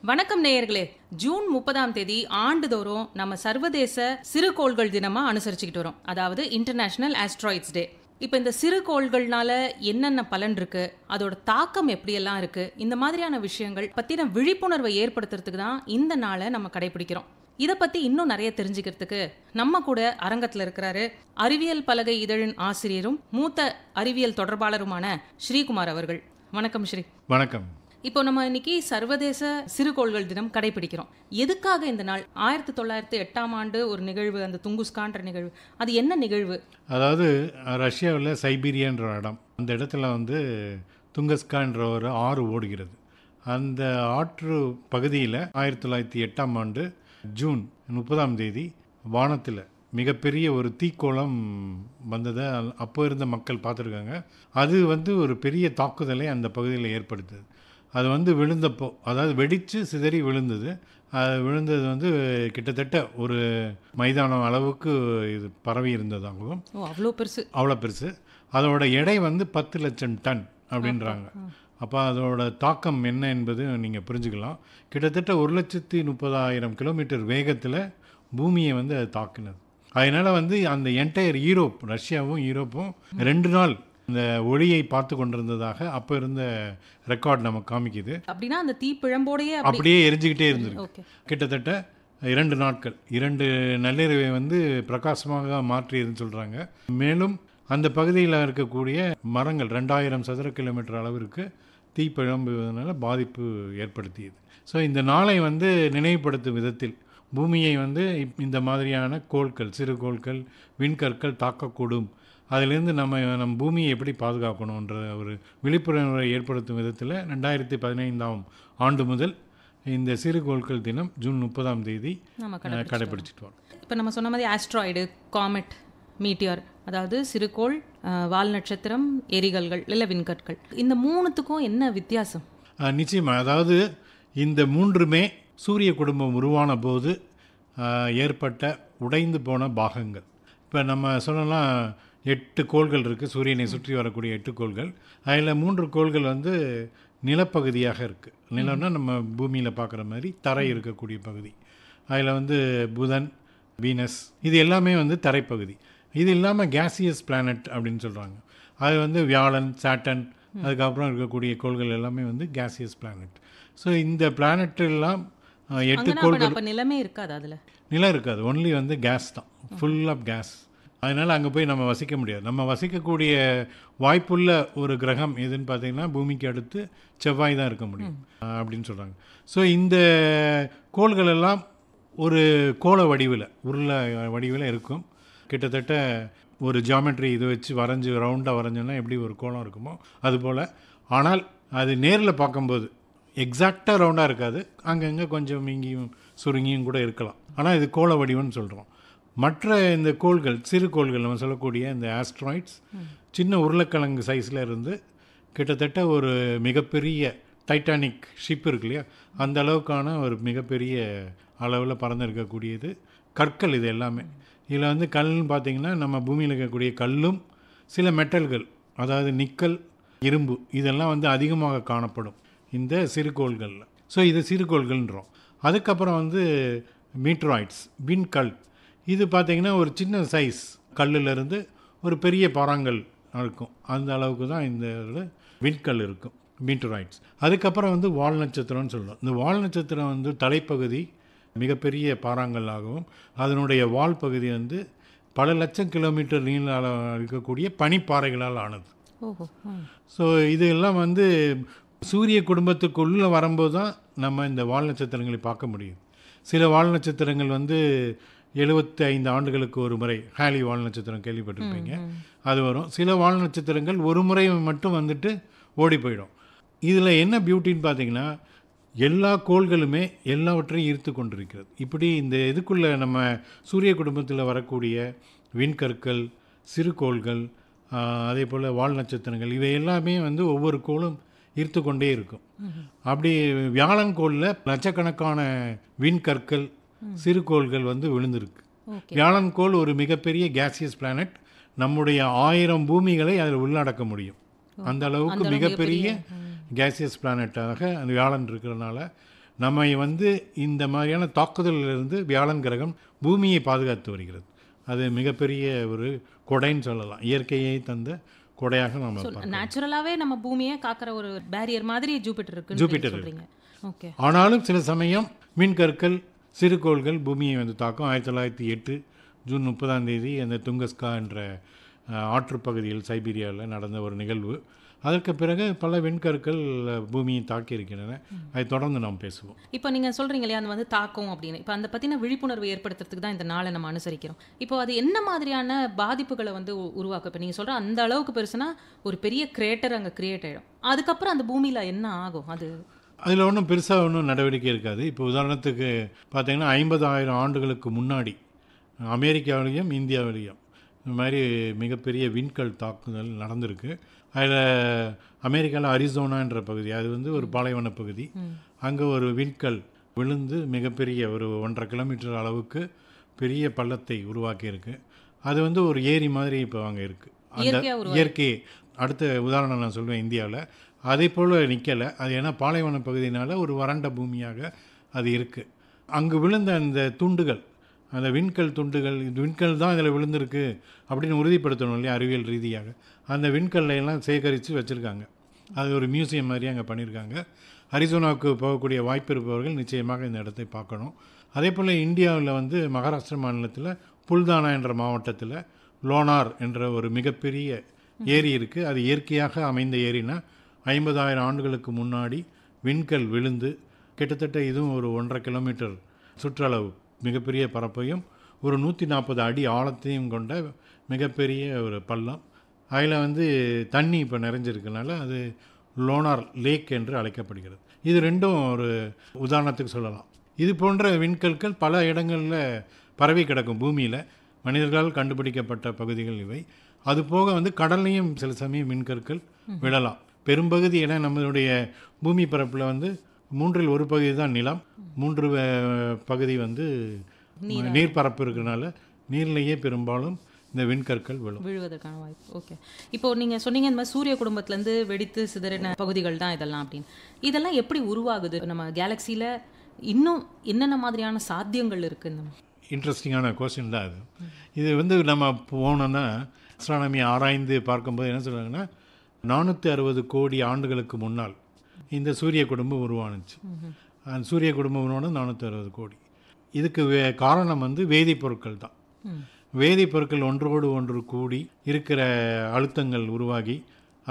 வணக்கம் நேயர்களே. ஜூன் 30ஆம் தேதி ஆண்டுதோறும் நம்ம சர்வதேச சிறுகோள்கள் தினமா அனுசரிச்சுக்கிட்டு வரோம். அதாவது இன்டர்நேஷனல் ஆஸ்ட்ராய்ட்ஸ் டே. இப்போ இந்த சிறுகோள்கள்னால என்னென்ன பலன் இருக்கு, அதோட தாக்கம் எப்படியெல்லாம் இருக்கு, இந்த மாதிரியான விஷயங்கள் பத்தின விழிப்புணர்வை ஏற்படுத்துறதுக்கு தான் இந்த நாளை நம்ம கடைபிடிக்கிறோம். இதை பத்தி இன்னும் நிறைய தெரிஞ்சுக்கிறதுக்கு நம்ம கூட அரங்கத்தில் இருக்கிறாரு அறிவியல் பலகை இதழின் ஆசிரியரும் மூத்த அறிவியல் தொடர்பாளருமான ஸ்ரீகுமார் அவர்கள். வணக்கம் ஸ்ரீ. வணக்கம். இப்போ நம்ம இன்னைக்கு சர்வதேச சிறுகோள்கள் தினம் கடைபிடிக்கிறோம். எதுக்காக இந்த நாள்? 1908ஆம் ஆண்டு ஒரு நிகழ்வு, அந்த துங்குஸ்கான்ற நிகழ்வு. அது என்ன நிகழ்வு? அதாவது ரஷ்யாவில் சைபீரியான்ற இடம், அந்த இடத்துல துங்கஸ்கான்ற ஒரு ஆறு ஓடுகிறது. அந்த ஆற்று பகுதியில் 1908ஆம் ஆண்டு ஜூன் 30ஆம் தேதி வானத்தில் மிகப்பெரிய ஒரு தீக்கோளம் வந்ததை அப்போ இருந்த மக்கள் பார்த்துருக்காங்க. அது ஒரு பெரிய தாக்குதலை அந்த பகுதியில் ஏற்படுத்துது. அது விழுந்தப்போ, அதாவது வெடித்து சிதறி விழுந்தது. அது விழுந்தது கிட்டத்தட்ட ஒரு மைதானம் அளவுக்கு இது பரவி இருந்ததாகவும். அவ்வளோ பெருசு. அதோட எடை 10 லட்சம் டன் அப்படின்றாங்க. அப்போ அதோட தாக்கம் என்ன என்பது நீங்கள் புரிஞ்சுக்கலாம். கிட்டத்தட்ட 1,30,000 கிலோமீட்டர் வேகத்தில் பூமியை அது தாக்கினது. அதனால் அந்த என்டையர் யூரோப், ரஷ்யாவும் யூரோப்பும் 2 நாள் இந்த ஒளியை பார்த்து கொண்டிருந்ததாக அப்போ இருந்த ரெக்கார்ட் நமக்கு காமிக்குது. அப்படின்னா அந்த தீப்பிழம்போடையே அப்படியே எரிஞ்சுக்கிட்டே இருந்திருக்கு. கிட்டத்தட்ட 2 நாட்கள் 2 நள்ளிரவை பிரகாசமாக மாற்றியதுன்னு சொல்கிறாங்க. மேலும் அந்த பகுதியில் இருக்கக்கூடிய மரங்கள் 2000 சதுர கிலோமீட்டர் அளவிற்கு தீப்பிழம்புவதனால பாதிப்பு ஏற்படுத்தியது. ஸோ இந்த நாளை நினைவுபடுத்தும் விதத்தில் பூமியை இந்த மாதிரியான கோள்கள், சிறு கோள்கள், விண்கற்கள் தாக்கக்கூடும், அதிலிருந்து நம்ம பூமியை எப்படி பாதுகாக்கணுன்ற ஒரு விழிப்புணர்வை ஏற்படுத்தும் விதத்தில் 2015ஆம் ஆண்டு முதல் இந்த சிறுகோள்கள் தினம் ஜூன் 30ஆம் தேதி கடைபிடிச்சிட்டு வரோம். இப்போ நம்ம சொன்ன மாதிரி ஆஸ்ட்ராய்டு, காமெட், மீட்டியார், அதாவது சிறுகோள், வால் நட்சத்திரம், எரிகல்கள் இல்லை விண்கற்கள், இந்த மூணுத்துக்கும் என்ன வித்தியாசம்? நிச்சயமாக. அதாவது இந்த மூன்றுமே சூரிய குடும்பம் உருவான போது ஏற்பட்ட உடைந்து போன பாகங்கள். இப்போ நம்ம சொல்லலாம் 8 கோள்கள் இருக்குது, சூரியனை சுற்றி வரக்கூடிய 8 கோள்கள். அதில் 3 கோள்கள் நிலப்பகுதியாக இருக்குது. நிலம்னா நம்ம பூமியில் பார்க்குற மாதிரி தரை இருக்கக்கூடிய பகுதி. அதில் புதன், வீனஸ், இது எல்லாமே தரைப்பகுதி. இது இல்லாமல் கேசியஸ் பிளானட் அப்படின்னு சொல்கிறாங்க. அது வியாழன், சாட்டன், அதுக்கப்புறம் இருக்கக்கூடிய கோள்கள் எல்லாமே கேசியஸ் பிளானட். ஸோ இந்த பிளானட் எல்லாம் 8 கோள்கள். நிலமே இருக்காது, அதில் நிலம் இருக்காது, ஒன்லி கேஸ் தான், ஃபுல் ஆஃப் கேஸ். அதனால் அங்கே போய் நம்ம வசிக்க முடியாது. நம்ம வசிக்கக்கூடிய வாய்ப்புள்ள ஒரு கிரகம் எதுன்னு பார்த்தீங்கன்னா பூமிக்கு அடுத்து செவ்வாய் தான் இருக்க முடியும் அப்படின்னு சொல்கிறாங்க. ஸோ இந்த கோள்கள் எல்லாம் ஒரு கோள வடிவில், உருளை வடிவில் இருக்கும். கிட்டத்தட்ட ஒரு ஜியாமெட்ரி இது வச்சு வரைஞ்சி ரவுண்டாக வரைஞ்சோன்னா எப்படி ஒரு கோளம் இருக்குமோ அதுபோல். ஆனால் அது நேரில் பார்க்கும்போது எக்ஸாக்டாக ரவுண்டாக இருக்காது, அங்கங்கே கொஞ்சம் இங்கேயும் சுருங்கியும் கூட இருக்கலாம். ஆனால் இது கோள வடிவம்னு சொல்கிறோம். மற்ற இந்த கோள்கள், சிறு கோள்கள், நம்ம சொல்லக்கூடிய இந்த ஆஸ்ட்ராய்ட்ஸ் சின்ன உருளைக்கிழங்கு சைஸில் இருந்து கிட்டத்தட்ட ஒரு மிகப்பெரிய டைட்டானிக் ஷிப் இருக்கு இல்லையா, அந்த அளவுக்கான ஒரு மிகப்பெரிய அளவில் பறந்துருக்கக்கூடியது கற்கள். இது எல்லாமே இதில் கல்னு பார்த்திங்கன்னா நம்ம பூமியில் இருக்கக்கூடிய கல்லும் சில மெட்டல்கள், அதாவது நிக்கல், இரும்பு, இதெல்லாம் அதிகமாக காணப்படும் இந்த சிறுகோள்களில். ஸோ இது சிறுகோள்கள்ன்றோம். அதுக்கப்புறம் மீட்ராய்ட்ஸ், விண்கல். இது பார்த்திங்கன்னா ஒரு சின்ன சைஸ் கல்லிலிருந்து ஒரு பெரிய பாறாங்கல் இருக்கும், அந்த அளவுக்கு தான் இந்த விண்கல் இருக்கும், மீட்டராய்ட்ஸ். அதுக்கப்புறம் வால் நட்சத்திரம்னு சொல்லுவோம். இந்த வால் நட்சத்திரம் தலைப்பகுதி மிகப்பெரிய பாறாங்கல்லாகவும் அதனுடைய வால் பகுதி பல லட்சம் கிலோமீட்டர் நீள இருக்கக்கூடிய பனிப்பாறைகளால் ஆனது. ஸோ இதெல்லாம் சூரிய குடும்பத்துக்குள்ளே வரும்போது தான் நம்ம இந்த வால் நட்சத்திரங்களை பார்க்க முடியும். சில வால் நட்சத்திரங்கள் 75 ஆண்டுகளுக்கு ஒரு முறை, ஹாலி வால் நட்சத்திரம் கேள்விப்பட்டிருப்பீங்க, அது வரும். சில வால் நட்சத்திரங்கள் ஒரு முறை மட்டும் ஓடி போயிடும். இதில் என்ன பியூட்டின்னு பார்த்தீங்கன்னா எல்லா கோள்களுமே எல்லாவற்றையும் ஈர்த்து கொண்டிருக்கிறது. இப்படி இந்த இதுக்குள்ளே நம்ம சூரிய குடும்பத்தில் வரக்கூடிய விண்கற்கள், சிறுகோள்கள், அதே போல் வால் நட்சத்திரங்கள், இவை எல்லாமே ஒவ்வொரு கோளும் ஈர்த்து கொண்டே இருக்கும். அப்படி வியாழன் கோளில் லட்சக்கணக்கான விண்கற்கள், சிறுகோள்கள் விழுந்திருக்கு. வியாழன் கோள் ஒரு மிகப்பெரிய கேசியஸ் பிளானட். நம்முடைய 1000 பூமிகளை அதில் உள்ளடக்க முடியும். அந்த அளவுக்கு மிகப்பெரிய கேசியஸ் பிளானட்டாக அந்த வியாழன் இருக்கிறதுனால நம்மை வந்து இந்த மாதிரியான தாக்குதலிலிருந்து வியாழன் கிரகம் பூமியை பாதுகாத்து வருகிறது. அது மிகப்பெரிய ஒரு கொடைன்னு சொல்லலாம். இயற்கையை தந்த கொடையாக நம்ம பார்க்கலாம். நேச்சுரலாவே நம்ம பூமியை காக்கிற ஒரு பேரியர் மாதிரி ஜூபிட்டர் இருக்கு. Jupiter okay. ஆனாலும் சில சமயம் விண்கற்கள் சிறுகோள்கள் பூமியை வந்து தாக்கும். 1908 ஜூன் 30 அந்த துங்கஸ்கா என்ற ஆற்று பகுதியில் சைபீரியாவில் நடந்த ஒரு நிகழ்வு. அதற்கு பிறகு பல விண்கற்கள் பூமியை தாக்கி இருக்கின்றன. அதை தொடர்ந்து நாம் பேசுவோம். இப்போ நீங்கள் சொல்கிறீங்க இல்லையா அது வந்து தாக்கும் அப்படின்னு. இப்போ அந்த பற்றின விழிப்புணர்வு ஏற்படுத்துறதுக்கு தான் இந்த நாளை நம்ம அனுசரிக்கிறோம். இப்போ அது என்ன மாதிரியான பாதிப்புகளை வந்து உருவாக்கும்? இப்போ நீங்கள் சொல்கிற அந்த அளவுக்கு பெருசுனா ஒரு பெரிய கிரேட்டர் அங்கே கிரியேட் ஆகிடும். அதுக்கப்புறம் அந்த பூமியில் என்ன ஆகும்? அதில் ஒன்றும் பெருசாக ஒன்றும் நடவடிக்கை இருக்காது. இப்போ உதாரணத்துக்கு பார்த்தீங்கன்னா 50,000 ஆண்டுகளுக்கு முன்னாடி அமெரிக்காவிலையும் இந்தியாவிலையும் இந்த மாதிரி மிகப்பெரிய விண்கல் தாக்குதல் நடந்திருக்கு. அதில் அமெரிக்காவில் அரிசோனான்ற பகுதி, அது வந்து ஒரு பாலைவன பகுதி. அங்கே ஒரு விண்கல் விழுந்து மிகப்பெரிய ஒரு 1.5 கிலோமீட்டர் அளவுக்கு பெரிய பள்ளத்தை உருவாக்கியிருக்கு. அது வந்து ஒரு ஏரி மாதிரி இப்போ அங்கே இருக்குது. அந்த இயற்கை அடுத்த உதாரணம் நான் சொல்லுவேன். இந்தியாவில் அதே போல் நிற்கலை. அது ஏன்னா பாலைவன பகுதியினால் ஒரு வறண்ட பூமியாக அது இருக்குது. அங்கு விழுந்த அந்த துண்டுகள், அந்த விண்கல் துண்டுகள், விண்கல் தான் இதில் விழுந்திருக்கு அப்படின்னு உறுதிப்படுத்தணும் இல்லையா அறிவியல் ரீதியாக. அந்த விண்கல்லையெல்லாம் சேகரித்து வச்சுருக்காங்க. அது ஒரு மியூசியம் மாதிரி அங்கே பண்ணியிருக்காங்க. அரிசோனாவுக்கு போகக்கூடிய வாய்ப்பு இருப்பவர்கள் நிச்சயமாக இந்த இடத்தை பார்க்கணும். அதே போல் இந்தியாவில் வந்து மகாராஷ்டிரா மாநிலத்தில் புல்தானா என்ற மாவட்டத்தில் லோனார் என்ற ஒரு மிகப்பெரிய ஏரி இருக்குது. அது இயற்கையாக அமைந்த ஏரினா 50,000 ஆண்டுகளுக்கு முன்னாடி விண்கல் விழுந்து கிட்டத்தட்ட இதுவும் ஒரு 1.5 கிலோமீட்டர் சுற்றளவு மிகப்பெரிய பரப்பையும் ஒரு 140 அடி ஆழத்தையும் கொண்ட மிகப்பெரிய ஒரு பள்ளம். அதில் வந்து தண்ணி இப்போ நிறைஞ்சிருக்கனால அது லோனார் லேக் என்று அழைக்கப்படுகிறது. இது ரெண்டும் ஒரு உதாரணத்துக்கு சொல்லலாம். இது போன்ற விண்கற்கள் பல இடங்களில் பரவி கிடக்கும் பூமியில், மனிதர்களால் கண்டுபிடிக்கப்பட்ட பகுதிகள் இவை. அதுபோக வந்து கடல்லையும் சில சமயம் விண்கற்கள் விழலாம். பெரும்பகுதி என நம்மளுடைய பூமி பரப்பில் வந்து 3/4 ஒரு பகுதி தான் நிலம், 3 பகுதி வந்து நீர்ப்பரப்பு இருக்கிறனால நீர்லேயே பெரும்பாலும் இந்த விண்கற்கள் விழுவதற்கான வாய்ப்பு. ஓகே. இப்போ நீங்கள் சொன்னீங்க இந்த மாதிரி சூரிய குடும்பத்திலேருந்து வெடித்து சிதறின பகுதிகள் தான் இதெல்லாம் அப்படின்னு. இதெல்லாம் எப்படி உருவாகுது? நம்ம கேலக்சியில் இன்னும் என்னென்ன மாதிரியான சாத்தியங்கள் இருக்குன்னு இன்ட்ரெஸ்டிங்கான கொஸ்டின் தான் அது. இது வந்து நம்ம போனோன்னா அஸ்ட்ரானமி ஆராய்ந்து பார்க்கும்போது என்ன சொல்கிறாங்கன்னா 460 கோடி ஆண்டுகளுக்கு முன்னால் இந்த சூரிய குடும்பம் உருவானுச்சு. அந்த சூரிய குடும்பம் உருவானது 460 கோடி. இதுக்கு காரணம் வந்து வேதிப்பொருட்கள் தான். வேதிப்பொருட்கள் ஒன்றோடு ஒன்று கூடி இருக்கிற அழுத்தங்கள் உருவாகி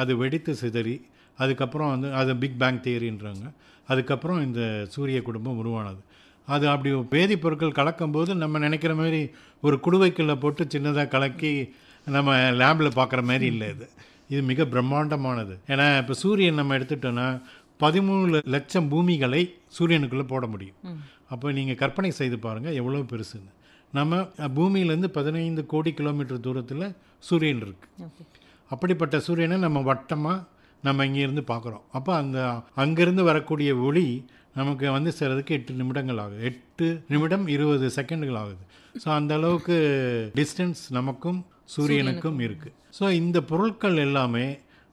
அது வெடித்து சிதறி அதுக்கப்புறம் வந்து அது பிக் பேங் தியரின்றாங்க. அதுக்கப்புறம் இந்த சூரிய குடும்பம் உருவானது. அது அப்படி வேதிப்பொருட்கள் கலக்கும்போது நம்ம நினைக்கிற மாதிரி ஒரு குடுவைக்குள்ளே போட்டு சின்னதாக கலக்கி நம்ம லேபில் பார்க்குற மாதிரி இல்லை. இது மிக பிரம்மாண்டமானது. ஏன்னா இப்போ சூரியன் நம்ம எடுத்துட்டோன்னா 13 லட்சம் பூமிகளை சூரியனுக்குள்ளே போட முடியும். அப்போ நீங்கள் கற்பனை செய்து பாருங்கள் எவ்வளோ பெருசுன்னு. நம்ம பூமியிலேருந்து 15 கோடி கிலோமீட்டர் தூரத்தில் சூரியன் இருக்குது. அப்படிப்பட்ட சூரியனை நம்ம வட்டமாக நம்ம இங்கேருந்து பார்க்குறோம். அப்போ அந்த அங்கேருந்து வரக்கூடிய ஒளி நமக்கு வந்து சேர்றதுக்கு 8 நிமிடங்கள் ஆகுது. 8 நிமிடம் 20 செகண்டுகள் ஆகுது. ஸோ அந்த அளவுக்கு டிஸ்டன்ஸ் நமக்கும் சூரியனுக்கும் இருக்குது. ஸோ இந்த பொருட்கள் எல்லாமே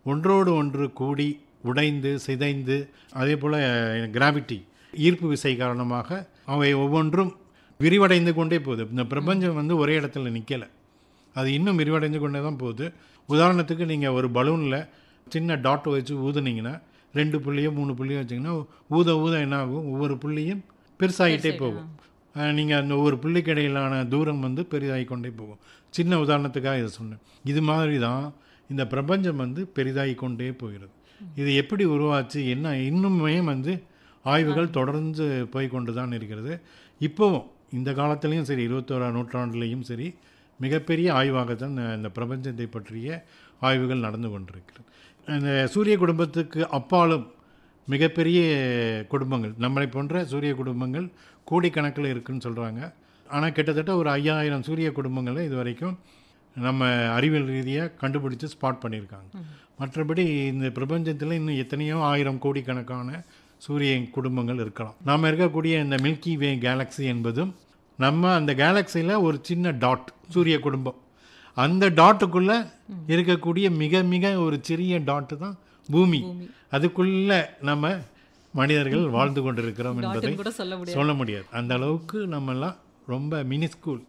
ஒன்றோடு ஒன்று கூடி உடைந்து சிதைந்து, அதே போல் கிராவிட்டி ஈர்ப்பு விசை காரணமாக அவை ஒவ்வொன்றும் விரிவடைந்து கொண்டே போகுது. இந்த பிரபஞ்சம் வந்து ஒரே இடத்துல நிற்கலை, அது இன்னும் விரிவடைந்து கொண்டே தான் போகுது. உதாரணத்துக்கு நீங்கள் ஒரு பலூனில் சின்ன டாட் வச்சு ஊதுனீங்கன்னா 2 புள்ளியோ 3 புள்ளியோ வச்சிங்கன்னா ஊத ஊத என்ன ஆகும், ஒவ்வொரு புள்ளியும் பெருசாகிட்டே போகும். நீங்கள் அந்த ஒவ்வொரு புள்ளிக்கு இடையிலான தூரம் வந்து பெரிதாகி கொண்டே போகும். சின்ன உதாரணத்துக்காக இதை சொன்னேன். இது மாதிரி தான் இந்த பிரபஞ்சம் வந்து பெரிதாகி கொண்டே போகிறது. இது எப்படி உருவாச்சு என்ன இன்னுமே வந்து ஆய்வுகள் தொடர்ந்து போய்கொண்டு தான் இருக்கிறது. இப்போவும் இந்த காலத்துலேயும் சரி 21ஆம் நூற்றாண்டுலேயும் சரி மிகப்பெரிய ஆய்வாகத்தான் இந்த பிரபஞ்சத்தை பற்றிய ஆய்வுகள் நடந்து கொண்டிருக்கிறது. இந்த சூரிய குடும்பத்துக்கு அப்பாலும் மிகப்பெரிய குடும்பங்கள் நம்மளை போன்ற சூரிய குடும்பங்கள் கோடிக்கணக்கில் இருக்குதுன்னு சொல்கிறாங்க. ஆனால் கிட்டத்தட்ட ஒரு 5000 சூரிய குடும்பங்களை இது வரைக்கும் நம்ம அறிவியல் ரீதியாக கண்டுபிடிச்சி ஸ்பாட் பண்ணியிருக்காங்க. மற்றபடி இந்த பிரபஞ்சத்தில் இன்னும் எத்தனையோ 1000 கோடிக்கணக்கான சூரிய குடும்பங்கள் இருக்கலாம். நாம் இருக்கக்கூடிய இந்த மில்கி வே கேலக்ஸி என்பதும் நம்ம அந்த கேலக்சியில் ஒரு சின்ன டாட் சூரிய குடும்பம். அந்த டாட்டுக்குள்ளே இருக்கக்கூடிய மிக மிக ஒரு சிறிய டாட்டு தான் பூமி. அதுக்குள்ளே நம்ம மனிதர்கள் வாழ்ந்து கொண்டிருக்கிறோம் என்பதை கூட சொல்ல முடியாது. சொல்ல முடியாது. அந்த அளவுக்கு நம்மெல்லாம் ரொம்ப மினிஸ்கூல்.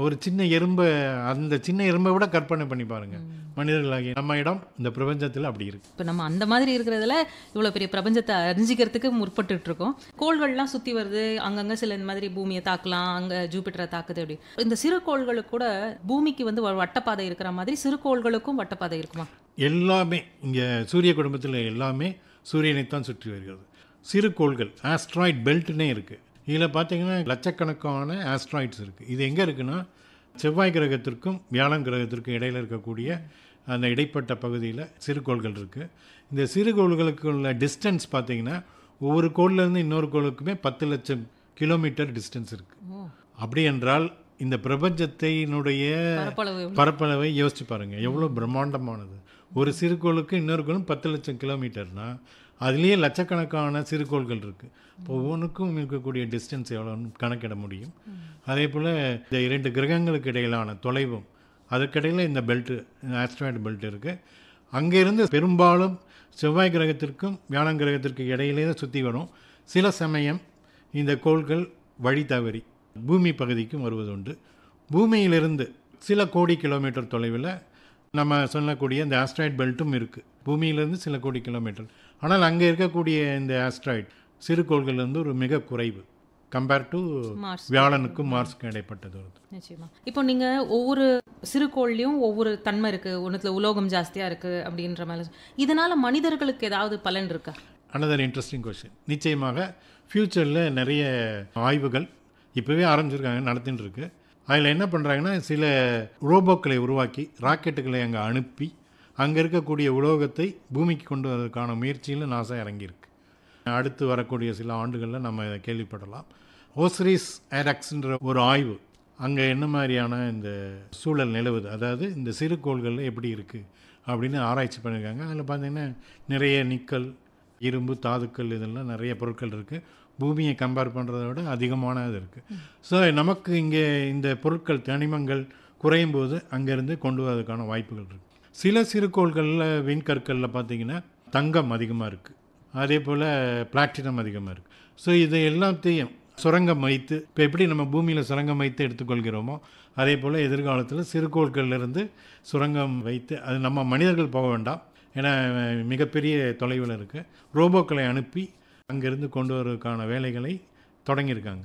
ஒரு சின்ன எறும்பை, அந்த சின்ன எறும்பை விட கற்பனை பண்ணி பாருங்க. மனிதர்களாகிய நம்ம இடம் இந்த பிரபஞ்சத்தில் அப்படி இருக்கு. இப்போ நம்ம அந்த மாதிரி இருக்கிறதுல இவ்வளோ பெரிய பிரபஞ்சத்தை அறிஞ்சிக்கிறதுக்கு முற்பட்டுட்டு இருக்கோம். கோள்கள்லாம் சுற்றி வருது, அங்கங்கே சில இந்த மாதிரி பூமியை தாக்கலாம், அங்கே ஜூபிட்டரை தாக்குது. அப்படி இந்த சிறு கோள்களுக்கு கூட பூமிக்கு வந்து ஒரு வட்டப்பாதை இருக்கிற மாதிரி சிறு கோள்களுக்கும் வட்டப்பாதை இருக்குமா? எல்லாமே இங்கே சூரிய குடும்பத்தில் எல்லாமே சூரியனைத்தான் சுற்றி வருகிறது. சிறு கோள்கள் ஆஸ்ட்ராய்ட் பெல்ட்னே இருக்குது. இதில் பார்த்தீங்கன்னா லட்சக்கணக்கான ஆஸ்ட்ராய்ட்ஸ் இருக்குது. இது எங்கே இருக்குன்னா செவ்வாய் கிரகத்திற்கும் வியாழன் கிரகத்திற்கும் இடையில் இருக்கக்கூடிய அந்த இடைப்பட்ட பகுதியில் சிறுகோள்கள் இருக்குது. இந்த சிறுகோள்களுக்குள்ள டிஸ்டன்ஸ் பார்த்தீங்கன்னா ஒவ்வொரு கோள்லேருந்து இன்னொரு கோளுக்குமே 10 லட்சம் கிலோமீட்டர் டிஸ்டன்ஸ் இருக்குது. அப்படி என்றால் இந்த பிரபஞ்சத்தினுடைய பரப்பளவை யோசிச்சு பாருங்கள், எவ்வளோ பிரம்மாண்டமானது. ஒரு சிறுகோளுக்கு இன்னொரு கோளும் 10 லட்சம் கிலோமீட்டர்னால் அதுலேயே லட்சக்கணக்கான சிறுகோள்கள் இருக்குது. இப்போ ஒவ்வொன்றுக்கும் இருக்கக்கூடிய டிஸ்டன்ஸ் எவ்வளோன்னு கணக்கிட முடியும். அதே போல் இந்த 2 கிரகங்களுக்கு இடையிலான தொலைவும், அதற்கிடையில் இந்த பெல்ட்டு, ஆஸ்ட்ராய்டு பெல்ட் இருக்குது. அங்கேருந்து பெரும்பாலும் செவ்வாய் கிரகத்திற்கும் வியாழன் கிரகத்திற்கு இடையிலே தான் சுற்றி வரும். சில சமயம் இந்த கோள்கள் வழி தவறி பூமி பகுதிக்கும் வருவதுண்டு. பூமியிலிருந்து சில கோடி கிலோமீட்டர் தொலைவில் நம்ம சொல்லக்கூடிய இந்த ஆஸ்ட்ராய்டு பெல்ட்டும் இருக்குது. பூமியிலேருந்து சில கோடி கிலோமீட்டர். ஆனால் அங்கே இருக்கக்கூடிய இந்த ஆஸ்ட்ராய்டு சிறுகோள்கள்லேருந்து ஒரு மிக குறைவு கம்பேர் டு வியாழனுக்கும் மார்ஸ்க்கும் இடைப்பட்டது. நிச்சயமா. இப்போ நீங்கள் ஒவ்வொரு சிறுகோள்லையும் ஒவ்வொரு தன்மை இருக்குது, ஒன்றுத்துல உலோகம் ஜாஸ்தியாக இருக்குது அப்படின்ற மாதிரி, இதனால் மனிதர்களுக்கு ஏதாவது பலன் இருக்கா? Another interesting question. நிச்சயமாக ஃப்யூச்சரில் நிறைய ஆய்வுகள் இப்போவே ஆரம்பிச்சிருக்காங்க, நடத்தின்னு இருக்கு. அதில் என்ன பண்ணுறாங்கன்னா சில ரோபோக்களை உருவாக்கி ராக்கெட்டுகளை அங்கே அனுப்பி அங்கே இருக்கக்கூடிய உலோகத்தை பூமிக்கு கொண்டு வரதுக்கான முயற்சியில் நாசா இறங்கியிருக்கு. அடுத்து வரக்கூடிய சில ஆண்டுகளில் நம்ம இதை கேள்விப்படலாம். ஓஸ்ரிஸ் ஏரக்ஸ்ன்ற ஒரு ஆய்வு, அங்கே என்ன மாதிரியான இந்த சூழல் நிலவுது, அதாவது இந்த சிறுகோள்களில் எப்படி இருக்குது அப்படின்னு ஆராய்ச்சி பண்ணியிருக்காங்க. அதில் பார்த்திங்கன்னா நிறைய நிக்கல், இரும்பு, தாதுக்கள், இதெல்லாம் நிறைய பொருட்கள் இருக்குது. பூமியை கம்பேர் பண்ணுறத விட அதிகமானது இருக்குது. ஸோ நமக்கு இங்கே இந்த பொருட்கள், தனிமங்கள் குறையும் போது அங்கேருந்து கொண்டு வரதுக்கான வாய்ப்புகள் இருக்குது. சில சிறுகோள்களில் விண்கற்களில் பார்த்திங்கன்னா தங்கம் அதிகமாக இருக்குது, அதே போல் பிளாட்டினம் அதிகமாக இருக்குது. ஸோ இதை எல்லாத்தையும் சுரங்கம் வைத்து, இப்போ எப்படி நம்ம பூமியில் சுரங்கம் வைத்து எடுத்துக்கொள்கிறோமோ அதே போல் எதிர்காலத்தில் சிறுகோள்களிலிருந்து சுரங்கம் வைத்து, அது நம்ம மனிதர்கள் போக வேண்டாம், ஏன்னா மிகப்பெரிய தொலைவில் இருக்குது, ரோபோக்களை அனுப்பி அங்கேருந்து கொண்டு வரதுக்கான வேலைகளை தொடங்கியிருக்காங்க.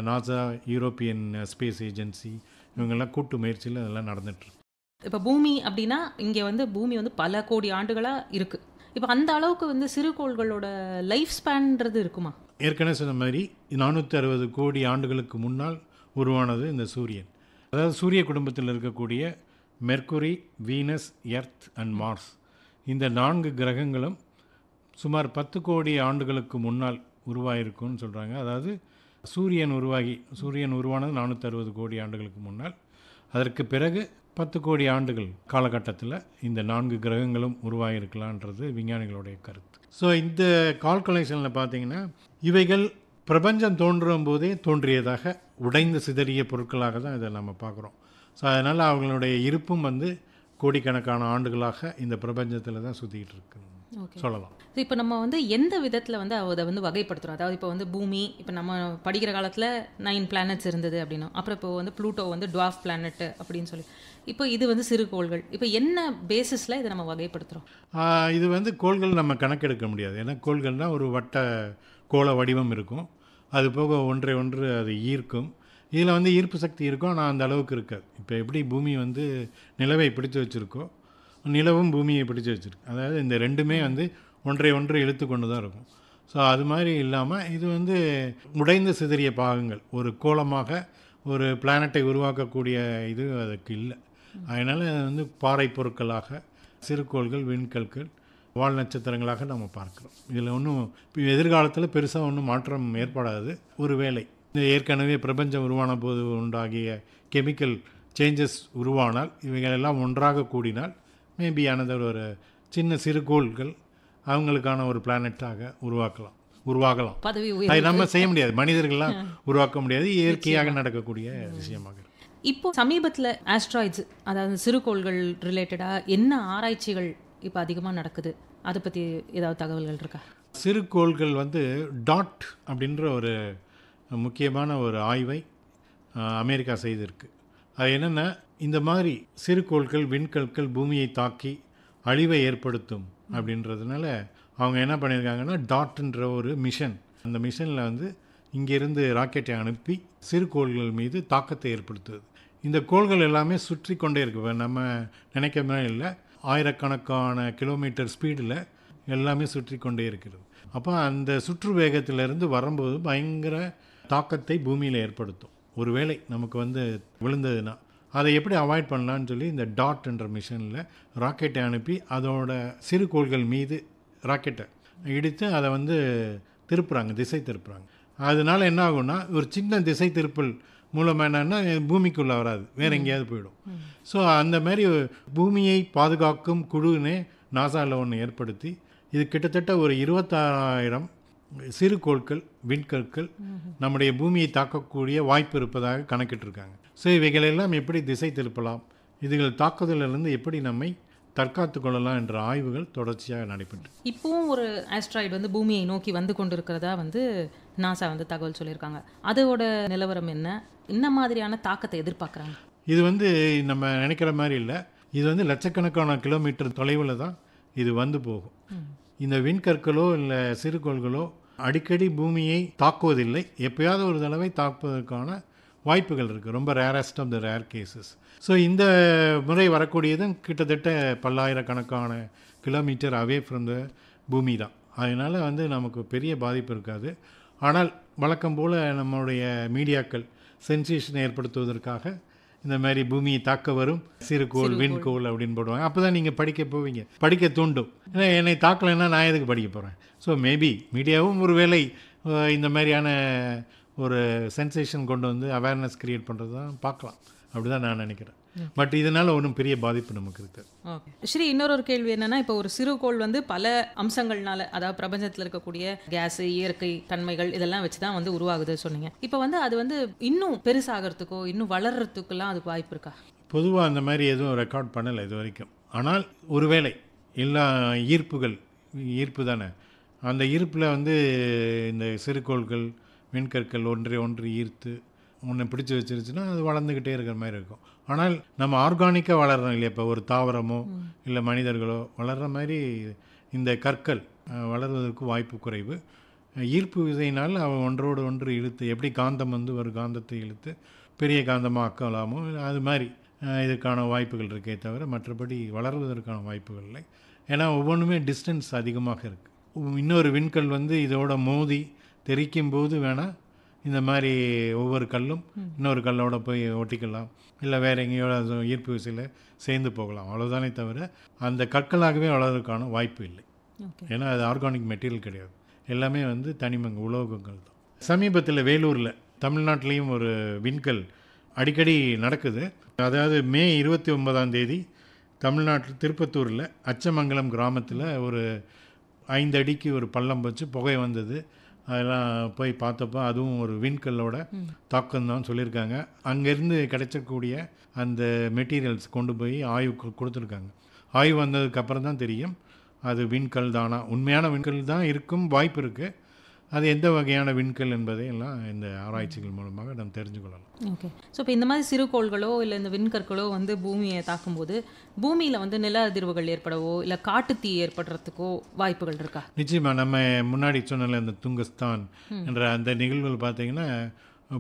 நாசா, யூரோப்பியன் ஸ்பேஸ் ஏஜென்சி, இவங்கெல்லாம் கூட்டு முயற்சியில் அதெல்லாம் நடந்துகிட்ருக்கு. இப்போ பூமி அப்படின்னா இங்கே வந்து பூமி வந்து பல கோடி ஆண்டுகளாக இருக்குது. இப்போ அந்த அளவுக்கு வந்து சிறுகோள்களோட லைஃப் ஸ்பேன்றது இருக்குமா? ஏற்கனவே சொன்ன மாதிரி 460 கோடி ஆண்டுகளுக்கு முன்னால் உருவானது இந்த சூரியன். அதாவது சூரிய குடும்பத்தில் இருக்கக்கூடிய Mercury, Venus, Earth and Mars, இந்த 4 கிரகங்களும் சுமார் 10 கோடி ஆண்டுகளுக்கு முன்னால் உருவாகிருக்குன்னு சொல்கிறாங்க. அதாவது சூரியன் உருவானது 460 கோடி ஆண்டுகளுக்கு முன்னால். அதற்கு பிறகு 10 கோடி ஆண்டுகள் காலகட்டத்தில் இந்த 4 கிரகங்களும் உருவாகிருக்கலான்றது விஞ்ஞானிகளுடைய கருத்து. ஸோ இந்த கால்குலேஷனில் பார்த்தீங்கன்னா இவைகள் பிரபஞ்சம் தோன்றும் போதே தோன்றியதாக உடைந்து சிதறிய பொருட்களாக தான் இதை நம்ம பார்க்குறோம். ஸோ அதனால் அவங்களுடைய இருப்பும் வந்து கோடிக்கணக்கான ஆண்டுகளாக இந்த பிரபஞ்சத்தில் தான் சுற்றிக்கிட்டு இருக்கு சொல்லலாம். இப்போ நம்ம வந்து எந்த விதத்தில் வந்து அதை வந்து வகைப்படுத்துகிறோம்? அதாவது இப்போ வந்து பூமி, இப்போ நம்ம படிக்கிற காலத்தில் 9 பிளானட்ஸ் இருந்தது அப்படின்னா, அப்புறம் இப்போ வந்து ப்ளூட்டோ வந்து டுவார்ஃப் பிளானட் அப்படின்னு சொல்லி, இப்போ இது வந்து சிறுகோள்கள். இப்போ என்ன பேசிஸில் இதை நம்ம வகைப்படுத்துகிறோம்? இது வந்து கோள்கள் நம்ம கணக்கெடுக்க முடியாது. ஏன்னா கோள்கள்னால் ஒரு வட்ட கோள வடிவம் இருக்கும், அது போக ஒன்றை ஒன்று அது ஈர்க்கும். இதில் வந்து ஈர்ப்பு சக்தி இருக்கும், ஆனால் அந்த அளவுக்கு இருக்காது. இப்போ எப்படி பூமி வந்து நிலவை பிடிச்சு வச்சுருக்கோ, நிலவும் பூமியை பிடிச்சு வச்சுருக்கு. அதாவது இந்த ரெண்டுமே வந்து ஒன்றை ஒன்று இழுத்து கொண்டு தான் இருக்கும். ஸோ அது மாதிரி இல்லாமல் இது வந்து உடைந்து சிதறிய பாகங்கள், ஒரு கோளமாக ஒரு பிளானட்டை உருவாக்கக்கூடிய இது அதுக்கு இல்லை. அதனால் அது வந்து பாறை பொருட்களாக சிறுகோள்கள், விண்கற்கள், வால் நட்சத்திரங்களாக நம்ம பார்க்குறோம். இதில் ஒன்றும் எதிர்காலத்தில் பெருசாக ஒன்றும் மாற்றம் ஏற்படாது. ஒரு வேளை இந்த ஏற்கனவே பிரபஞ்சம் உருவான போது உண்டாகிய கெமிக்கல் சேஞ்சஸ் உருவானால், இவைகளெல்லாம் ஒன்றாக கூடினால் மேபி ஆனது ஒரு சின்ன சிறுகோள்கள் அவங்களுக்கான ஒரு பிளானட்டாக உருவாகலாம். அதை நம்ம செய்ய முடியாது, மனிதர்கள்லாம் உருவாக்க முடியாது, இயற்கையாக நடக்கக்கூடிய விஷயமாக. இப்போ சமீபத்தில் ஆஸ்ட்ராய்ட்ஸ், அதாவது சிறுகோள்கள் ரிலேட்டடாக என்ன ஆராய்ச்சிகள் இப்போ அதிகமாக நடக்குது, அதை பற்றி ஏதாவது தகவல்கள் இருக்கா? சிறுகோள்கள் வந்து டாட் அப்படின்ற ஒரு முக்கியமான ஒரு ஆய்வை அமெரிக்கா செய்திருக்கு. அது என்னென்னா, இந்த மாதிரி சிறுகோள்கள் விண்கற்கள் பூமியை தாக்கி அழிவை ஏற்படுத்தும் அப்படின்றதுனால அவங்க என்ன பண்ணியிருக்காங்கன்னா, டாட்ன்ற ஒரு மிஷன், அந்த மிஷனில் வந்து இங்கேருந்து ராக்கெட்டை அனுப்பி சிறுகோள்கள் மீது தாக்கத்தை ஏற்படுத்துது. இந்த கோள்கள் எல்லாமே சுற்றி கொண்டே இருக்கு. நம்ம நினைக்கிற மாதிரி இல்லை, ஆயிரக்கணக்கான கிலோமீட்டர் ஸ்பீடில் எல்லாமே சுற்றி கொண்டே இருக்கிறது. அப்போ அந்த சுற்று வேகத்திலிருந்து வரும்போது பயங்கர தாக்கத்தை பூமியில் ஏற்படுத்தும். ஒருவேளை நமக்கு வந்து விழுந்ததுன்னா அதை எப்படி அவாய்ட் பண்ணலான்னு சொல்லி இந்த டாட் என்ற மிஷனில் ராக்கெட்டை அனுப்பி அதோட சிறுகோள்கள் மீது ராக்கெட்டை இடித்து அதை வந்து திருப்புறாங்க, திசை திருப்புறாங்க. அதனால என்ன ஆகும்னா, ஒரு சின்ன திசை திருப்பல் மூலமாக என்னன்னா பூமிக்குள்ளே வராது, வேறு எங்கேயாவது போயிடும். ஸோ அந்த மாதிரி பூமியை பாதுகாக்கும் குழுனே நாசாவில் ஒன்று ஏற்படுத்தி இது கிட்டத்தட்ட ஒரு 26,000 சிறுகோள்கள் விண்கற்கள் நம்முடைய பூமியை தாக்கக்கூடிய வாய்ப்பு இருப்பதாக கணக்கிட்டிருக்காங்க. ஸோ இவைகளெல்லாம் எப்படி திசை திருப்பலாம், இதுகள் தாக்குதலிலிருந்து எப்படி நம்மை தற்காத்து கொள்ளலாம் என்ற ஆய்வுகள் தொடர்ச்சியாக நடைபெற்று இப்போவும் ஒரு ஆஸ்ட்ராய்டு வந்து பூமியை நோக்கி வந்து கொண்டிருக்கிறதா வந்து நாசா வந்து தகவல் சொல்லியிருக்காங்க. அதோட நிலவரம் என்ன மாதிரியான தாக்கத்தை எதிர்பார்க்குறாங்க? இது வந்து நம்ம நினைக்கிற மாதிரி இல்லை. இது வந்து லட்சக்கணக்கான கிலோமீட்டர் தொலைவில் தான் இது வந்து போகும். இந்த விண்கற்களோ இல்லை சிறுகோள்களோ அடிக்கடி பூமியை தாக்குவதில்லை. எப்பயாவது ஒரு தடவை தாக்குவதற்கான வாய்ப்புகள் இருக்குது, ரொம்ப rarest of the rare cases. So இந்த முறை வரக்கூடியதும் கிட்டத்தட்ட பல்லாயிரக்கணக்கான கிலோமீட்டர் அவே ஃப்ரம் த பூமி தான். அதனால் வந்து நமக்கு பெரிய பாதிப்பு இருக்காது. ஆனால் வழக்கம் போல் நம்மளுடைய மீடியாக்கள் சென்சேஷனை ஏற்படுத்துவதற்காக இந்த மாதிரி பூமியை தாக்க வரும் சிறுகோள் விண்கோள் அப்படின்னு போடுவாங்க. அப்போ தான் நீங்கள் படிக்க போவீங்க, படிக்க தூண்டும். ஏன்னா என்னை தாக்கலைன்னா நான் எதுக்கு படிக்க போகிறேன்? ஸோ மேபி மீடியாவும் ஒரு வேளை இந்த மாதிரியான ஒரு சென்சேஷன் கொண்டு வந்து அவேர்னஸ் கிரியேட் பண்ணுறது தான் பார்க்கலாம். அப்படி தான் நான் நினைக்கிறேன். பட் இதனால் ஒன்றும் பெரிய பாதிப்பு நமக்கு இருக்குது. ஓகே ஸ்ரீ, இன்னொரு கேள்வி என்னன்னா, இப்போ ஒரு சிறுகோள் வந்து பல அம்சங்கள்னால, அதாவது பிரபஞ்சத்தில் இருக்கக்கூடிய கேஸ், இயற்கை தன்மைகள் இதெல்லாம் வச்சு தான் வந்து உருவாகுது சொன்னீங்க. இப்போ வந்து அது வந்து இன்னும் பெருசாகிறதுக்கோ இன்னும் வளர்கிறதுக்கெல்லாம் அதுக்கு வாய்ப்பு இருக்கா? பொதுவாக அந்த மாதிரி எதுவும் ரெக்கார்ட் பண்ணலை இது வரைக்கும். ஆனால் ஒருவேளை எல்லா ஈர்ப்பு தானே, அந்த ஈர்ப்பில் வந்து இந்த சிறுகோள்கள் விண்கற்கள் ஒன்று ஈர்த்து ஒன்று பிடிச்சி வச்சிருச்சுன்னா அது வளர்ந்துக்கிட்டே இருக்கிற மாதிரி இருக்கும். ஆனால் நம்ம ஆர்கானிக்காக வளர்கிறோம் இல்லையா, இப்போ ஒரு தாவரமோ இல்லை மனிதர்களோ வளர்கிற மாதிரி இந்த கற்கள் வளர்வதற்கு வாய்ப்பு குறைவு. ஈர்ப்பு விசையினால் அவன் ஒன்றோடு ஒன்று இழுத்து, எப்படி காந்தம் வந்து ஒரு காந்தத்தை இழுத்து பெரிய காந்தமாக ஆக்கலாமோ அது மாதிரி இதுக்கான வாய்ப்புகள் இருக்கே தவிர மற்றபடி வளர்வதற்கான வாய்ப்புகள் இல்லை. ஏன்னா ஒவ்வொன்றுமே டிஸ்டன்ஸ் அதிகமாக இருக்குது. இன்னொரு விண்கல் வந்து இதோட மோதி தெரிக்கும் போது வேணால் இந்த மாதிரி ஒவ்வொரு கல்லும் இன்னொரு கல்லோட போய் ஒட்டிக்கலாம், இல்லை வேறு எங்கேயோட ஈர்ப்பு விசையில் சேர்ந்து போகலாம். அவ்வளோதானே தவிர அந்த கற்களாகவே வளர்வதற்கான வாய்ப்பு இல்லை. ஏன்னா அது ஆர்கானிக் மெட்டீரியல் கிடையாது, எல்லாமே வந்து தனிமங்கள் உலோகங்கள் தான். சமீபத்தில் வேலூரில் தமிழ்நாட்டிலையும் ஒரு விண்கல் அடிக்கடி நடக்குது. அதாவது மே 29 தமிழ்நாட்டில் திருப்பத்தூரில் அச்சமங்கலம் கிராமத்தில் ஒரு 5 அடிக்கு ஒரு பள்ளம் வச்சு புகை வந்தது. அதெல்லாம் போய் பார்த்தப்போ அதுவும் ஒரு விண்கல்லோட தாக்கம் தான் சொல்லியிருக்காங்க. அங்கேருந்து கிடைச்சக்கூடிய அந்த மெட்டீரியல்ஸ் கொண்டு போய் ஆய்வுக்கு கொடுத்துருக்காங்க. ஆய்வு வந்ததுக்கப்புறம் தான் தெரியும் அது விண்கல் தானா, உண்மையான விண்கல் தான் இருக்கும் வாய்ப்பு இருக்குது. அது எந்த வகையான விண்கல் என்பதை எல்லாம் இந்த ஆராய்ச்சிகள் மூலமாக நம்ம தெரிஞ்சுக்கொள்ளலாம். ஓகே, ஸோ இப்போ இந்த மாதிரி சிறுகோள்களோ இல்லை இந்த விண்கற்களோ வந்து பூமியை தாக்கும்போது பூமியில் வந்து நில அதிர்வுகள் ஏற்படவோ இல்லை காட்டுத்தீ ஏற்படுறதுக்கோ வாய்ப்புகள் இருக்கா? நிச்சயமாக. நம்ம முன்னாடி சொன்ன இந்த துங்கஸ்தான் என்ற அந்த நிகழ்வுகள் பார்த்திங்கன்னா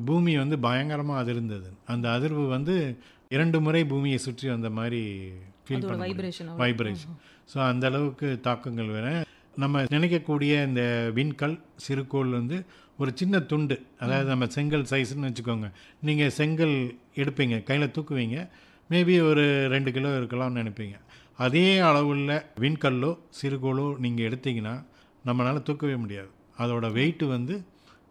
பூமி வந்து பயங்கரமாக அதிர்ந்தது. அந்த அதிர்வு வந்து 2 முறை பூமியை சுற்றி வந்த மாதிரி ஃபீல் பண்ண வைப்ரேஷன். ஸோ அந்த அளவுக்கு தாக்கங்கள் வேறு. நம்ம நினைக்கக்கூடிய இந்த விண்கல் சிறுகோள் வந்து ஒரு சின்ன துண்டு, அதாவது நம்ம செங்கல் சைஸ்ன்னு வச்சுக்கோங்க. நீங்கள் செங்கல் எடுப்பீங்க, கையில் தூக்குவீங்க, மேபி ஒரு 2 கிலோ இருக்கலாம்னு நினைப்பீங்க. அதே அளவுள்ள விண்கல்லோ சிறுகோளோ நீங்கள் எடுத்தீங்கன்னா நம்மளால் தூக்கவே முடியாது. அதோட வெயிட்டு வந்து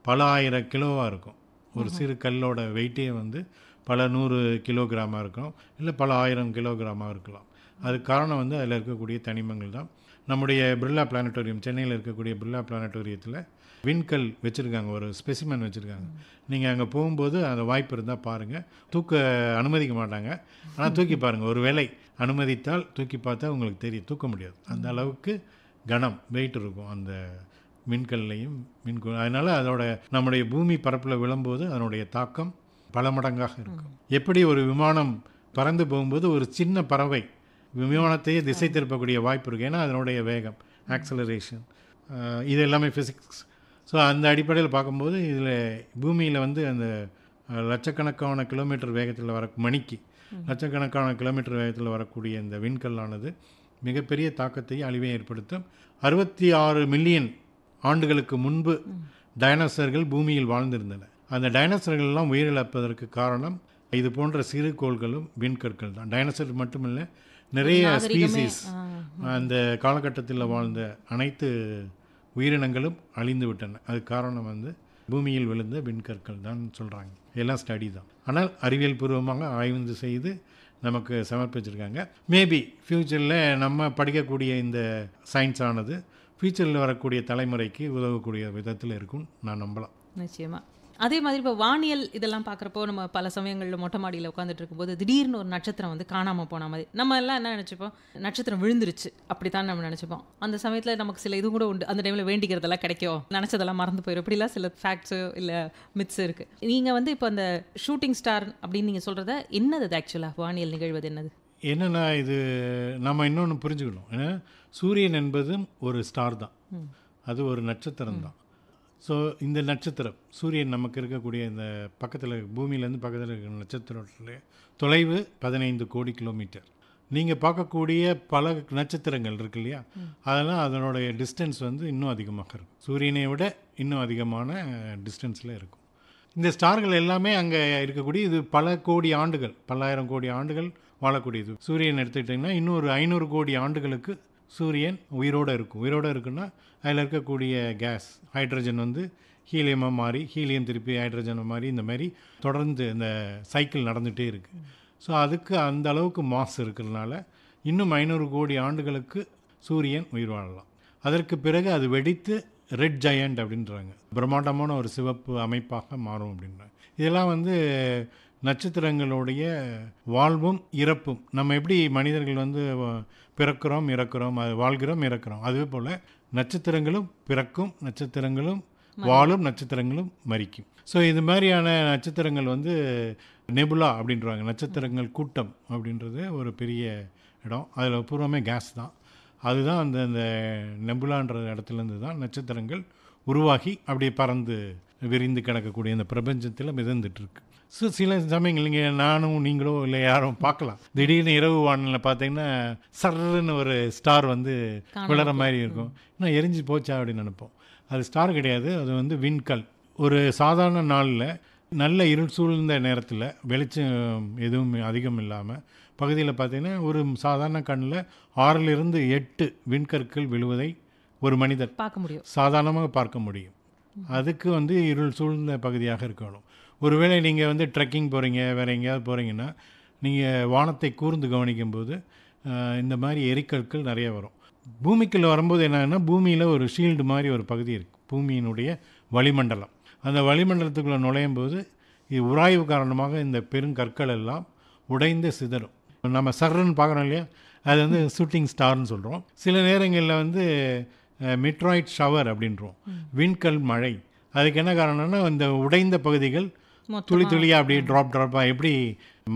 பல 1000 கிலோவாக இருக்கும். ஒரு சிறு கல்லோட வெயிட்டே வந்து பல 100 கிலோகிராமாக இருக்கும், இல்லை பல 1000 கிலோகிராமாக இருக்கலாம். அதுக்கு காரணம் வந்து அதில் இருக்கக்கூடிய தனிமங்கள் தான். நம்முடைய பிர்லா பிளானட்டோரியம், சென்னையில் இருக்கக்கூடிய பிர்லா பிளானட்டோரியத்தில் விண்கல் வச்சுருக்காங்க, ஒரு ஸ்பெசிமன் வச்சுருக்காங்க. நீங்கள் அங்கே போகும்போது அந்த வாய்ப்பு இருந்தால் பாருங்கள். தூக்க அனுமதிக்க மாட்டாங்க, ஆனால் தூக்கி பாருங்கள். ஒரு வேளை அனுமதித்தால் தூக்கி பார்த்தா உங்களுக்கு தெரியும், தூக்க முடியாது. அந்த அளவுக்கு கனம் வெயிட் இருக்கும் அந்த விண்கல்லையும் அதனால் அதோட நம்முடைய பூமி பரப்பில் விழும்போது அதனுடைய தாக்கம் பல மடங்காக இருக்கும். எப்படி ஒரு விமானம் பறந்து போகும்போது ஒரு சின்ன பறவை விமானத்தையே திசை திருப்பக்கூடிய வாய்ப்பு இருக்குது, ஏன்னா அதனுடைய வேகம், ஆக்சலரேஷன், இது எல்லாமே ஃபிசிக்ஸ். ஸோ அந்த அடிப்படையில் பார்க்கும்போது இதில் பூமியில் வந்து அந்த லட்சக்கணக்கான கிலோமீட்டர் வேகத்தில் மணிக்கு லட்சக்கணக்கான கிலோமீட்டர் வேகத்தில் வரக்கூடிய இந்த விண்கல்லானது மிகப்பெரிய தாக்கத்தை அழிவை ஏற்படுத்தும். 66 மில்லியன் ஆண்டுகளுக்கு முன்பு டைனோசர்கள் பூமியில் வாழ்ந்திருந்தன. அந்த டைனோசர்கள்லாம் உயிரிழப்பதற்கு காரணம் இது போன்ற சிறு கோள்களும் விண்கற்கள் தான். டைனோசர் மட்டுமில்லை, நிறைய ஸ்பீசிஸ் அந்த காலகட்டத்தில் வாழ்ந்த அனைத்து உயிரினங்களும் அழிந்து விட்டன. அது காரணம் வந்து பூமியில் விழுந்த விண்கற்கள் தான் சொல்கிறாங்க. எல்லாம் ஸ்டடி தான், ஆனால் அறிவியல் பூர்வமாக ஆய்வு செய்து நமக்கு சமர்ப்பிச்சிருக்காங்க. மேபி ஃப்யூச்சரில் நம்ம படிக்கக்கூடிய இந்த சயின்ஸ் ஆனது ஃப்யூச்சரில் வரக்கூடிய தலைமுறைக்கு உதவக்கூடிய விதத்தில் இருக்கும் நான் நம்பலாம். நிச்சயமாக. அதே மாதிரி இப்போ வானியல் இதெல்லாம் பார்க்குறப்போ நம்ம பல சமயங்களில் மொட்டை மாடியில் உட்காந்துட்டு இருக்கும்போது திடீர்னு ஒரு நட்சத்திரம் வந்து காணாமல் போன மாதிரி நம்ம எல்லாம் என்ன நினச்சிப்போம், நட்சத்திரம் விழுந்துருச்சு அப்படித்தான் நம்ம நினச்சிப்போம். அந்த சமயத்தில் நமக்கு சில இது கூட உண்டு, அந்த டைமில் வேண்டிக்கிறதெல்லாம் கிடைக்கும், நினச்சதெல்லாம் மறந்து போயிடும், இப்படிலாம் சில ஃபேக்ட்ஸு இல்லை மித்ஸ் இருக்குது. நீங்கள் வந்து இப்போ அந்த ஷூட்டிங் ஸ்டார் அப்படின்னு நீங்கள் சொல்கிறத என்னது அது ஆக்சுவலாக வானியல் நிகழ்வது என்னது? என்னென்னா இது நம்ம இன்னொன்று புரிஞ்சுக்கணும். ஏன்னா சூரியன் என்பதும் ஒரு ஸ்டார் தான், அது ஒரு நட்சத்திரம் தான். ஸோ இந்த நட்சத்திரம் சூரியன் நமக்கு இருக்கக்கூடிய இந்த பக்கத்தில் பூமியிலேருந்து பக்கத்தில் இருக்கிற நட்சத்திரத்தில் தொலைவு 15 கோடி கிலோமீட்டர். நீங்கள் பார்க்கக்கூடிய பல நட்சத்திரங்கள் இருக்கு இல்லையா, அதெல்லாம் அதனுடைய டிஸ்டன்ஸ் வந்து இன்னும் அதிகமாக இருக்கும், சூரியனை விட இன்னும் அதிகமான டிஸ்டன்ஸில் இருக்கும். இந்த ஸ்டார்கள் எல்லாமே அங்கே இருக்கக்கூடிய இது பல கோடி ஆண்டுகள், பல்லாயிரம் கோடி ஆண்டுகள் வாழக்கூடியது. சூரியன் எடுத்துக்கிட்டிங்கன்னா இன்னும் ஒரு 500 கோடி ஆண்டுகளுக்கு சூரியன் உயிரோடு இருக்கும். உயிரோடு இருக்குன்னா அதில் இருக்கக்கூடிய கேஸ் ஹைட்ரஜன் வந்து ஹீலியமாக மாறி, ஹீலியம் திருப்பி ஹைட்ரஜனை மாறி, இந்த மாதிரி தொடர்ந்து இந்த சைக்கிள் நடந்துகிட்டே இருக்குது. ஸோ அதுக்கு அந்த அளவுக்கு மாஸ் இருக்கிறதுனால இன்னும் 500 கோடி ஆண்டுகளுக்கு சூரியன் உயிர் வாழலாம். அதற்கு பிறகு அது வெடித்து ரெட் ஜயண்ட் அப்படின்றாங்க, பிரம்மாண்டமான ஒரு சிவப்பு அமைப்பாக மாறும் அப்படின்றாங்க. இதெல்லாம் வந்து நட்சத்திரங்களுடைய வாழ்வும் இறப்பும். நம்ம எப்படி மனிதர்கள் வந்து பிறக்கிறோம் இறக்கிறோம், அது வாழ்கிறோம் இறக்கிறோம், அதே போல் நட்சத்திரங்களும் பிறக்கும், நட்சத்திரங்களும் வாழும், நட்சத்திரங்களும் மரிக்கும். ஸோ இது மாதிரியான நட்சத்திரங்கள் வந்து நெபுலா அப்படின்றாங்க, நட்சத்திரங்கள் கூட்டம் அப்படின்றது ஒரு பெரிய இடம். அதில் பூர்வமே கேஸ் தான். அதுதான் அந்த நெபுலான்ற இடத்துலேருந்து தான் நட்சத்திரங்கள் உருவாகி அப்படியே பறந்து விரிந்து கிடக்கக்கூடிய இந்த பிரபஞ்சத்தில் மிதந்துட்டுருக்கு. ஸோ சில சமயங்கள் நீங்கள் நானும் நீங்களோ இல்லை யாரும் பார்க்கலாம், திடீர்னு இரவு வானில் பார்த்தீங்கன்னா சர்ன்னு ஒரு ஸ்டார் வந்து விளற மாதிரி இருக்கும். இன்னும் எரிஞ்சு போச்சா அப்படின்னு நினைப்போம். அது ஸ்டார் கிடையாது, அது வந்து விண்கல். ஒரு சாதாரண நாளில் நல்ல இருள் சூழ்ந்த நேரத்தில் வெளிச்சம் எதுவும் அதிகம் இல்லாமல் பகுதியில் பார்த்தீங்கன்னா ஒரு சாதாரண கண்ணில் 6லிருந்து 8 விண்கற்கள் விழுவதை ஒரு மனிதர் பார்க்க முடியும், சாதாரணமாக பார்க்க முடியும். அதுக்கு வந்து இருள் சூழ்ந்த பகுதியாக இருக்கணும். ஒருவேளை நீங்கள் வந்து ட்ரெக்கிங் போகிறீங்க, வேறு எங்கேயாவது போகிறீங்கன்னா நீங்கள் வானத்தை கூர்ந்து கவனிக்கும்போது இந்த மாதிரி எரிக்கற்கள் நிறைய வரும். பூமிக்குள்ளே வரும்போது என்னன்னா, பூமியில் ஒரு ஷீல்டு மாதிரி ஒரு பகுதி இருக்குது, பூமியினுடைய வளிமண்டலம். அந்த வளிமண்டலத்துக்குள்ளே நுழையும் போது இது உராய்வு காரணமாக இந்த பெருங்கற்கள் எல்லாம் உடைந்து சிதறும். நம்ம சர்ன்னு பார்க்குறோம் இல்லையா, அது வந்து ஷூட்டிங் ஸ்டார்னு சொல்கிறோம். சில நேரங்களில் வந்து மெட்ராய்ட் ஷவர் அப்படின்றோம், விண்கல் மழை. அதுக்கு என்ன காரணம்னா, இந்த உடைந்த பகுதிகள் துளி துளியாக அப்படியே ட்ராப்பாக எப்படி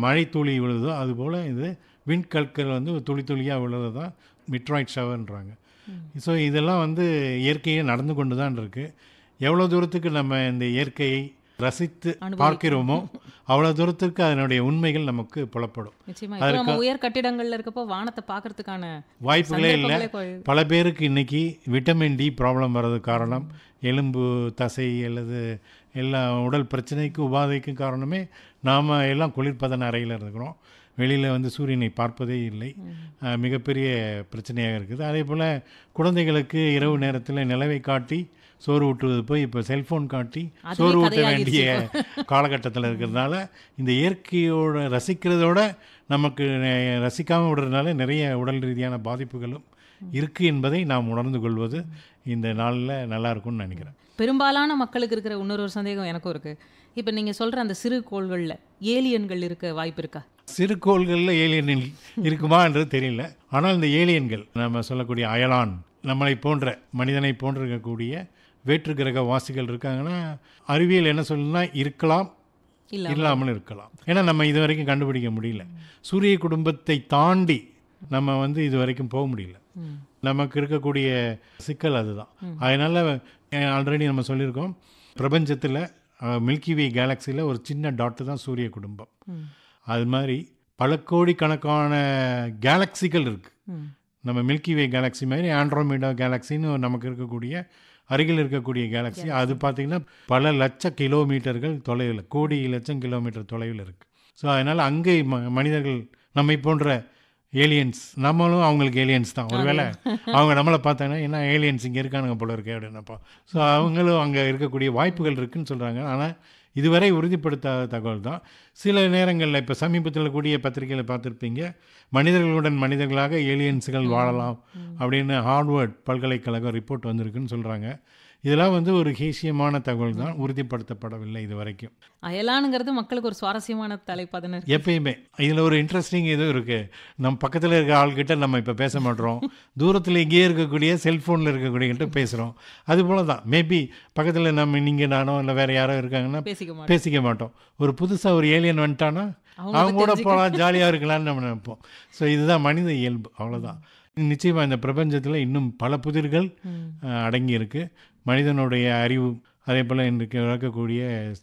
மழை துளி விழுதோ அதுபோல் இது விண்கற்கள் வந்து துளி துளியாக விழுது தான் மெட்ராய்ட் ஷவர்ன்றாங்க. ஸோ இதெல்லாம் வந்து இயற்கையே நடந்து கொண்டு தான் இருக்குது. எவ்வளோ தூரத்துக்கு நம்ம இந்த இயற்கையை ரசித்து பார்க்கிறோமோ அவ்வளோ தூரத்துக்கு அதனுடைய உண்மைகள் நமக்கு புலப்படும். அதுக்கு உயர் கட்டிடங்கள்ல இருக்கப்போ வானத்தை பார்க்கறதுக்கான வாய்ப்புகளே இல்லை. பல பேருக்கு இன்னைக்கு விட்டமின் டி ப்ராப்ளம் வர்றது காரணம் எலும்பு தசை அல்லது எல்லா உடல் பிரச்சனைக்கு உபாதைக்கு காரணமே நாம் எல்லாம் குளிர்பதன அறையில் இருக்கிறோம், வெளியில் வந்து சூரியனை பார்ப்பதே இல்லை. மிகப்பெரிய பிரச்சனையாக இருக்குது. அதே போல் குழந்தைகளுக்கு இரவு நேரத்தில் நிலவை காட்டி சோறு ஊட்டுவது போய் இப்போ செல்ஃபோன் காட்டி சோறு ஊட்ட வேண்டிய காலகட்டத்தில் இருக்கிறதுனால இந்த இயற்கையோட ரசிக்கிறதோட நமக்கு ரசிக்காமல் விடுறதுனால நிறைய உடல் ரீதியான பாதிப்புகளும் இருக்குது என்பதை நாம் உணர்ந்து கொள்வது இந்த நாளில் நல்லா இருக்கும்னு நினைக்கிறேன். பெரும்பாலான மக்களுக்கு இருக்கிற இன்னொரு சந்தேகம் எனக்கும் இருக்குது. இப்போ நீங்கள் சொல்கிற அந்த சிறு கோள்களில் ஏலியன்கள் இருக்க வாய்ப்பு இருக்கா? சிறு கோள்களில் ஏலியன் இருக்குமா என்றது தெரியல. ஆனால் இந்த ஏலியன்கள் நம்ம சொல்லக்கூடிய அயலான், நம்மளை போன்ற மனிதனை போன்று இருக்கக்கூடிய வேற்று கிரக வாசிகள் இருக்காங்கன்னா அறிவியல் என்ன சொல்லணும்னா இருக்கலாம், இல்லாமல் இருக்கலாம். ஏன்னா நம்ம இது வரைக்கும் கண்டுபிடிக்க முடியல. சூரிய குடும்பத்தை தாண்டி நம்ம வந்து இது வரைக்கும் போக முடியல. நமக்கு இருக்கக்கூடிய சிக்கல் அதுதான். அதனால் ஆல்ரெடி நம்ம சொல்லியிருக்கோம், பிரபஞ்சத்தில் மில்கி வே கேலக்சியில் ஒரு சின்ன டாட்டு தான் சூரிய குடும்பம். அது மாதிரி பல கோடிக்கணக்கான கேலக்சிகள் இருக்குது. நம்ம மில்கி வே கேலக்சி மாதிரி ஆண்ட்ரோமீடா கேலக்சின்னு நமக்கு இருக்கக்கூடிய அருகில் இருக்கக்கூடிய கேலக்சி, அது பார்த்திங்கன்னா பல லட்ச கிலோமீட்டர்கள் தொலைவில், கோடி லட்சம் கிலோமீட்டர் தொலைவில் இருக்குது. ஸோ அதனால் அங்கே மனிதர்கள் நம்மை போன்ற ஏலியன்ஸ், நம்மளும் அவங்களுக்கு ஏலியன்ஸ் தான். ஒருவேளை அவங்க நம்மளை பார்த்தாங்கன்னா என்ன ஏலியன்ஸ் இங்கே இருக்கானுங்க போல இருக்கே அப்படின்னப்போ. ஸோ அவங்களும் அங்கே இருக்கக்கூடிய வாய்ப்புகள் இருக்குதுன்னு சொல்கிறாங்க. ஆனால் இதுவரை உறுதிப்படுத்தாத தகவல் தான். சில நேரங்களில் இப்போ சமீபத்தில் கூடிய பத்திரிகையில் பார்த்துருப்பீங்க, மனிதர்களுடன் மனிதர்களாக ஏலியன்ஸுகள் வாழலாம் அப்படின்னு ஹார்வர்ட் பல்கலைக்கழகம் ரிப்போர்ட் வந்திருக்குன்னு சொல்கிறாங்க. இதெல்லாம் வந்து ஒரு ஹேசியமான தகவல் தான், உறுதிப்படுத்தப்படவில்லை இது வரைக்கும். அயலானுங்கிறது மக்களுக்கு ஒரு சுவாரஸ்யமான தலைப்பாக தானே எப்பயுமே. இதில் ஒரு இன்ட்ரெஸ்டிங் இதுவும் இருக்குது. நம்ம பக்கத்தில் இருக்க ஆள்கிட்ட நம்ம இப்போ பேச மாட்டோம், தூரத்தில் இங்கேயே இருக்கக்கூடிய செல்ஃபோனில் இருக்கக்கூடியகிட்ட பேசுகிறோம். அதுபோல் தான் மேபி பக்கத்தில் நம்ம நீங்கள் நானோ இல்லை வேறு யாரோ இருக்காங்கன்னா பேசிக்க மாட்டோம். ஒரு புதுசாக ஒரு ஏலியன் வந்துட்டான்னா அவங்க கூட போகலாம், ஜாலியாக இருக்கலாம்னு நம்ம நினைப்போம். ஸோ இதுதான் மனித இயல்பு, அவ்வளோதான். நிச்சயமாக இந்த பிரபஞ்சத்தில் இன்னும் பல புதிர்கள் அடங்கியிருக்கு. மனிதனுடைய அறிவு, அதே போல் இன்றைக்கு வளர்க்கக்கூடிய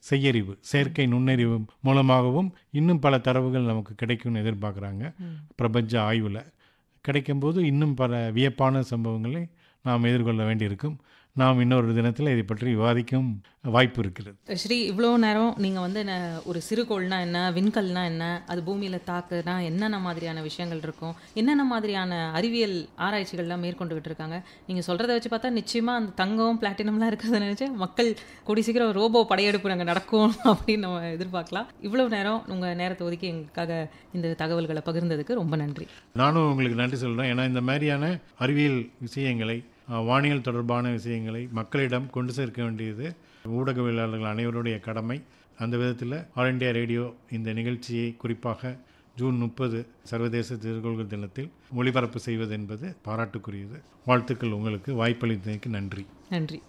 செய்யறிவு, செயற்கை நுண்ணறிவு மூலமாகவும் இன்னும் பல தரவுகள் நமக்கு கிடைக்கும்னு எதிர்பார்க்குறாங்க. பிரபஞ்ச ஆய்வில் கிடைக்கும்போது இன்னும் பல வியப்பான சம்பவங்களை நாம் எதிர்கொள்ள வேண்டியிருக்கும். நாம் இன்னொரு தினத்தில் இதை பற்றி விவாதிக்கும் வாய்ப்பு இருக்கிறது. ஸ்ரீ, இவ்வளோ நேரம் நீங்கள் வந்து ஒரு சிறுகோள்னா என்ன, விண்கல்னா என்ன, அது பூமியில் தாக்குனா என்னென்ன மாதிரியான விஷயங்கள் இருக்கும், என்னென்ன மாதிரியான அறிவியல் ஆராய்ச்சிகள்லாம் மேற்கொண்டுகிட்டு இருக்காங்க, நீங்கள் சொல்கிறத வச்சு பார்த்தா நிச்சயமாக அந்த தங்கம் பிளாட்டினம்லாம் இருக்கிறத நினச்சி மக்கள் கூடி சீக்கிரம் ரோபோ படையெடுப்பு நாங்கள் நடக்கும் அப்படின்னு நம்ம எதிர்பார்க்கலாம். இவ்வளோ நேரம் உங்கள் நேரத்தை ஒதுக்கி எங்களுக்காக இந்த தகவல்களை பகிர்ந்ததுக்கு ரொம்ப நன்றி. நானும் உங்களுக்கு நன்றி சொல்கிறேன். ஏன்னா இந்த மாதிரியான அறிவியல் விஷயங்களை, வானியல் தொடர்பான விஷயங்களை மக்களிடம் கொண்டு சேர்க்க வேண்டியது ஊடகவியலாளர்கள் அனைவருடைய கடமை. அந்த விதத்தில் ஆல் இண்டியா ரேடியோ இந்த நிகழ்ச்சியை குறிப்பாக ஜூன் 30 சர்வதேச சிறுகோள்கள் தினத்தில் ஒளிபரப்பு செய்வது என்பது பாராட்டுக்குரியது. வாழ்த்துக்கள். உங்களுக்கு வாய்ப்பளித்ததற்கு நன்றி. நன்றி.